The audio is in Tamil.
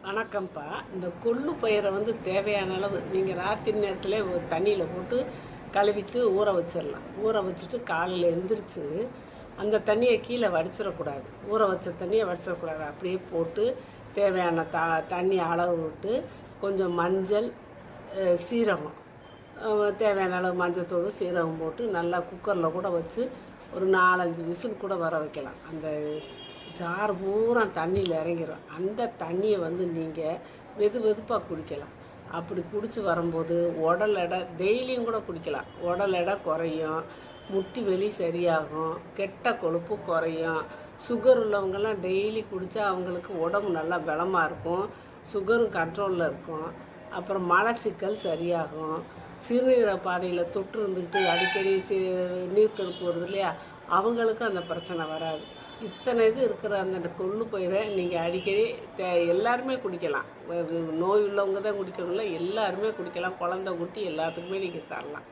வணக்கம்ப்பா. இந்த கொள்ளு பயிரை தேவையான அளவு நீங்கள் ராத்திரி நேரத்திலே தண்ணியில் போட்டு கழுவிட்டு ஊற வச்சிடலாம். ஊற வச்சுட்டு காலையில் எந்திரிச்சு அந்த தண்ணியை கீழே வடிச்சிடக்கூடாது. ஊற வச்ச தண்ணியை வடிச்சிடக்கூடாது. அப்படியே போட்டு தேவையான தண்ணி அளவு விட்டு கொஞ்சம் மஞ்சள், சீரகம், தேவையான அளவு மஞ்சத்தூள், சீரகம் போட்டு நல்லா குக்கரில் கூட வச்சு ஒரு 4-5 விசில் கூட வர வைக்கலாம். அந்த ஜார் பூரா தண்ணியில் இறங்கிடும். அந்த தண்ணியை நீங்கள் வெதுப்பாக குடிக்கலாம். அப்படி குடித்து வரும்போது உடல் எடை டெய்லியும் கூட குடிக்கலாம். உடல் எடை குறையும், முட்டி வெளி சரியாகும், கெட்ட கொழுப்பு குறையும். சுகர் உள்ளவங்கெல்லாம் டெய்லி குடித்தா அவங்களுக்கு உடம்பு நல்லா பலமாக இருக்கும், சுகரும் கண்ட்ரோலில் இருக்கும். அப்புறம் மலச்சிக்கல் சரியாகும். சிறுநீர பாதையில் தொற்று இருந்துக்கிட்டு அடிக்கடி நீர்க்கடுப்பு வருது இல்லையா, அவங்களுக்கும் அந்த பிரச்சனை வராது. இத்தனை இது இருக்கிற அந்த கொள்ளு பயிரை நீங்கள் அடிக்கடி எல்லாருமே குடிக்கலாம். நோய் உள்ளவங்க தான் குடிக்கணும்ல, எல்லாருமே குடிக்கலாம். குழந்தை குட்டி எல்லாத்துக்குமே நீங்கள் தரலாம்.